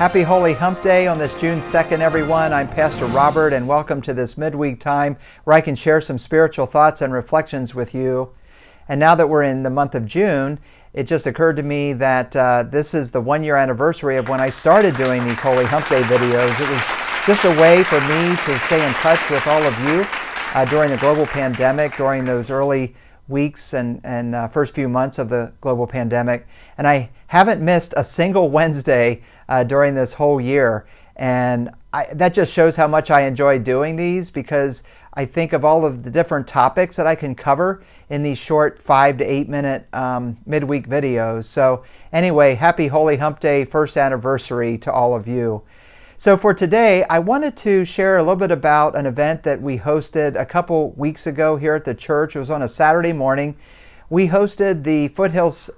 Happy Holy Hump Day on this June 2nd, everyone. I'm Pastor Robert, and welcome to this midweek time where I can share some spiritual thoughts and reflections with you. And now that we're in the month of June, it just occurred to me that this is the one-year anniversary of when I started doing these Holy Hump Day videos. It was just a way for me to stay in touch with all of you during the global pandemic, during those early weeks and first few months of the global pandemic. And I haven't missed a single Wednesday during this whole year. And that just shows how much I enjoy doing these, because I think of all of the different topics that I can cover in these short 5 to 8 minute midweek videos. So anyway, happy Holy Hump Day first anniversary to all of you. So for today, I wanted to share a little bit about an event that we hosted a couple weeks ago here at the church. It was on a Saturday morning. We hosted the Foothills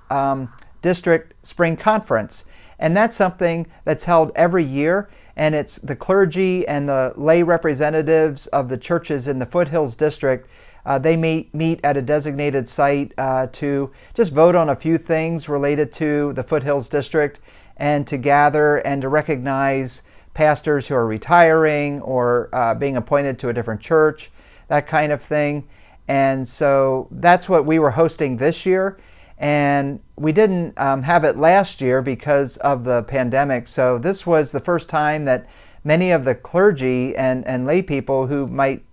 District Spring Conference, and that's something that's held every year, and it's the clergy and the lay representatives of the churches in the Foothills District. They meet at a designated site to just vote on a few things related to the Foothills District, and to gather and to recognize pastors who are retiring or being appointed to a different church, that kind of thing. And so that's what we were hosting this year. And we didn't have it last year because of the pandemic. So this was the first time that many of the clergy and lay people who might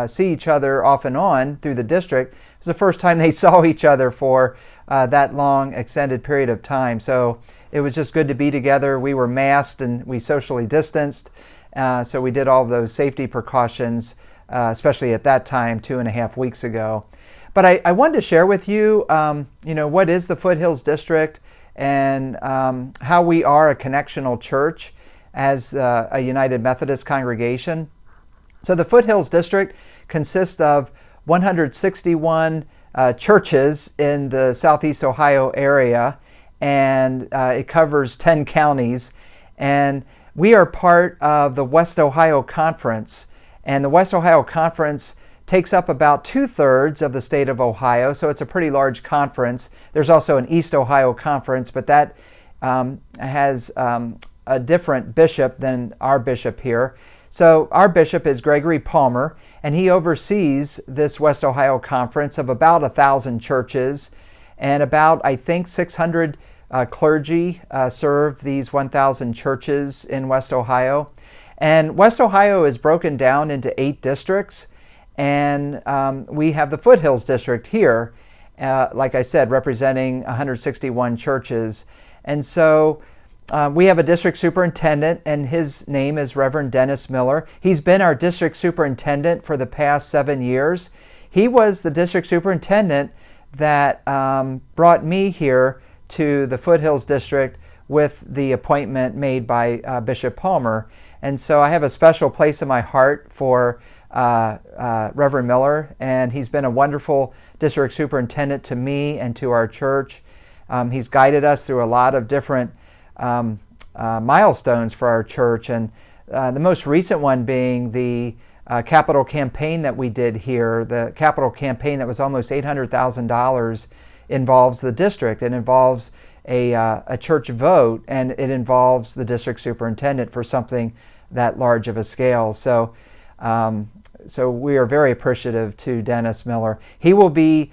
see each other off and on through the district, it was the first time they saw each other for that long extended period of time. So it was just good to be together. We were masked and we socially distanced. So we did all of those safety precautions, especially at that time 2.5 weeks ago. But I wanted to share with you, what is the Foothills District, and how we are a connectional church as a United Methodist congregation. So the Foothills District consists of 161 churches in the Southeast Ohio area, and it covers 10 counties. And we are part of the West Ohio Conference, and the West Ohio Conference takes up about 2/3 of the state of Ohio, so it's a pretty large conference. There's also an East Ohio Conference, but that has a different bishop than our bishop here. So our bishop is Gregory Palmer, and he oversees this West Ohio Conference of about 1,000 churches, and about, I think, 600 clergy serve these 1,000 churches in West Ohio. And West Ohio is broken down into 8 districts, and we have the Foothills District here, like I said, representing 161 churches. And so we have a district superintendent, and his name is Reverend Dennis Miller. He's been our district superintendent for the past 7 years. He was the district superintendent that brought me here to the Foothills District with the appointment made by Bishop Palmer. And so I have a special place in my heart for Reverend Miller, and he's been a wonderful district superintendent to me and to our church. He's guided us through a lot of different milestones for our church, and the most recent one being the capital campaign that we did here. The capital campaign that was almost $800,000 involves the district. It involves a church vote, and it involves the district superintendent for something that large of a scale. So we are very appreciative to Dennis Miller. He will be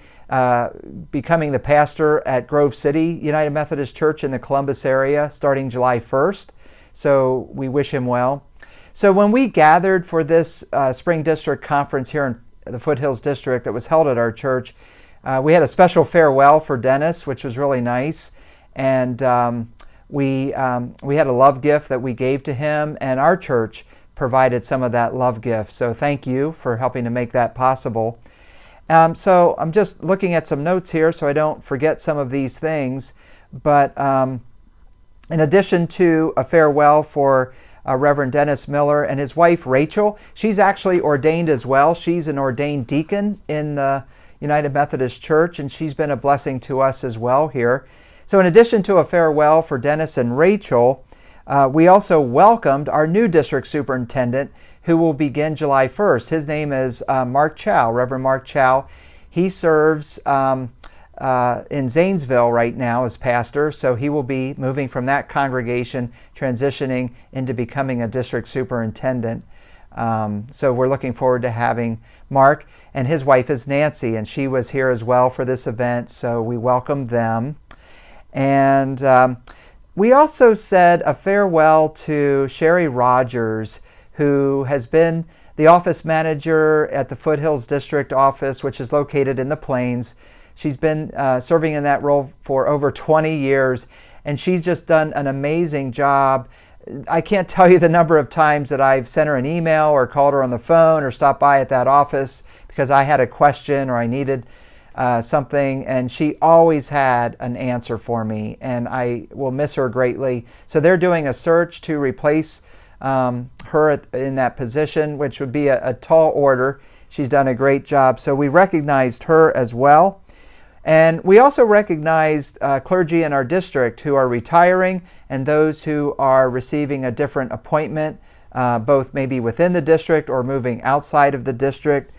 becoming the pastor at Grove City United Methodist Church in the Columbus area starting July 1st. So we wish him well. So when we gathered for this Spring District Conference here in the Foothills District that was held at our church, we had a special farewell for Dennis, which was really nice. And we had a love gift that we gave to him, and our church provided some of that love gift. So thank you for helping to make that possible. So I'm just looking at some notes here so I don't forget some of these things. But in addition to a farewell for Reverend Dennis Miller and his wife Rachel, she's actually ordained as well. She's an ordained deacon in the United Methodist Church, and she's been a blessing to us as well here. So in addition to a farewell for Dennis and Rachel, we also welcomed our new district superintendent, who will begin July 1st. His name is Mark Chow, Reverend Mark Chow. He serves in Zanesville right now as pastor, so he will be moving from that congregation, transitioning into becoming a district superintendent. So we're looking forward to having Mark, and his wife is Nancy, and she was here as well for this event, so we welcome them. And we also said a farewell to Sherry Rogers, who has been the office manager at the Foothills District office, which is located in the Plains. She's been serving in that role for over 20 years, and she's just done an amazing job. I can't tell you the number of times that I've sent her an email or called her on the phone or stopped by at that office because I had a question or I needed something, and she always had an answer for me, and I will miss her greatly. So they're doing a search to replace her in that position, which would be a tall order. She's done a great job, so we recognized her as well. And we also recognized clergy in our district who are retiring and those who are receiving a different appointment, both maybe within the district or moving outside of the district.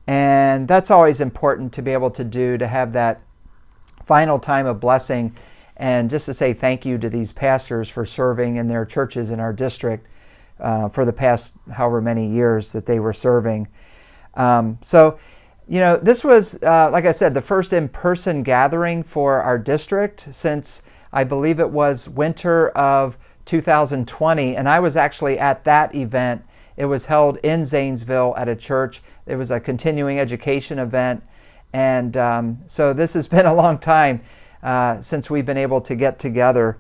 And that's always important to be able to do, to have that final time of blessing and just to say thank you to these pastors for serving in their churches in our district for the past however many years that they were serving. You know, this was, like I said, the first in-person gathering for our district since I believe it was winter of 2020, and I was actually at that event. It was held in Zanesville at a church. It was a continuing education event, and so this has been a long time since we've been able to get together.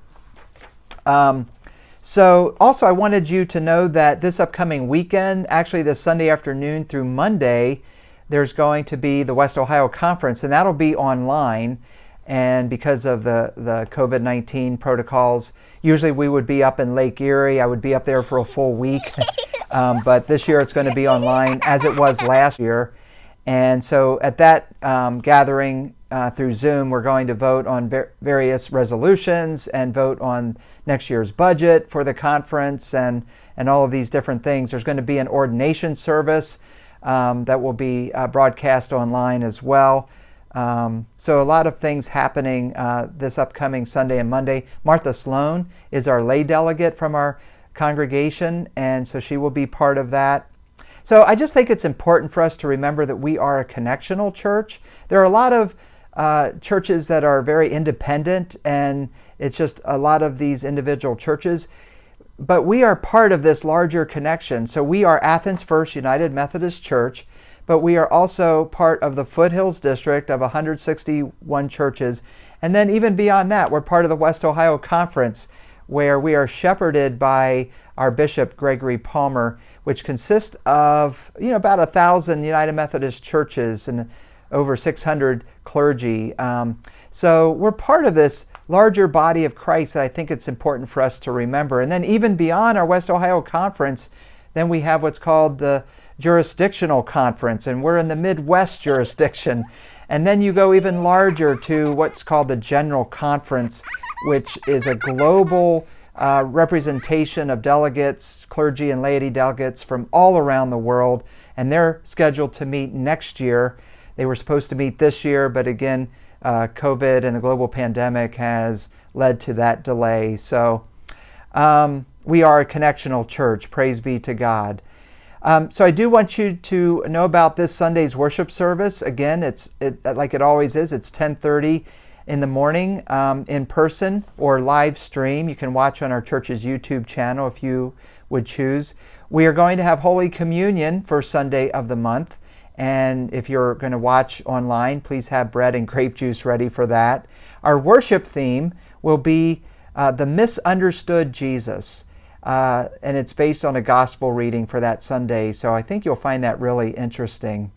So also I wanted you to know that this upcoming weekend, actually this Sunday afternoon through Monday, there's going to be the West Ohio Conference, and that'll be online. And because of the COVID-19 protocols, usually we would be up in Lake Erie. I would be up there for a full week. But this year it's going to be online as it was last year. And so at that gathering through Zoom, we're going to vote on various resolutions and vote on next year's budget for the conference and all of these different things. There's going to be an ordination service that will be broadcast online as well. So a lot of things happening this upcoming Sunday and Monday. Martha Sloan is our lay delegate from our congregation, and so she will be part of that. So I just think it's important for us to remember that we are a connectional church. There are a lot of churches that are very independent, and it's just a lot of these individual churches. But we are part of this larger connection. So we are Athens First United Methodist Church, but we are also part of the Foothills District of 161 churches. And then even beyond that, we're part of the West Ohio Conference, where we are shepherded by our Bishop Gregory Palmer, which consists of about 1,000 United Methodist churches and over 600 clergy. So we're part of this larger body of Christ that I think it's important for us to remember. And then even beyond our West Ohio Conference, then we have what's called the Jurisdictional Conference, and we're in the Midwest jurisdiction. And then you go even larger to what's called the General Conference, which is a global representation of delegates, clergy and laity delegates from all around the world, and they're scheduled to meet next year. They were supposed to meet this year, but again, COVID and the global pandemic has led to that delay. So we are a connectional church. Praise be to God. So I do want you to know about this Sunday's worship service. Again, it's like it always is. It's 10:30 in the morning in person or live stream. You can watch on our church's YouTube channel if you would choose. We are going to have Holy Communion first Sunday of the month. And if you're going to watch online, please have bread and grape juice ready for that. Our worship theme will be the misunderstood Jesus. And it's based on a gospel reading for that Sunday. So I think you'll find that really interesting.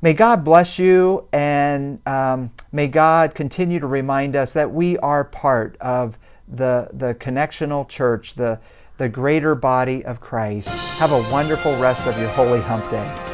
May God bless you, and may God continue to remind us that we are part of the connectional church, the greater body of Christ. Have a wonderful rest of your Holy Hump Day.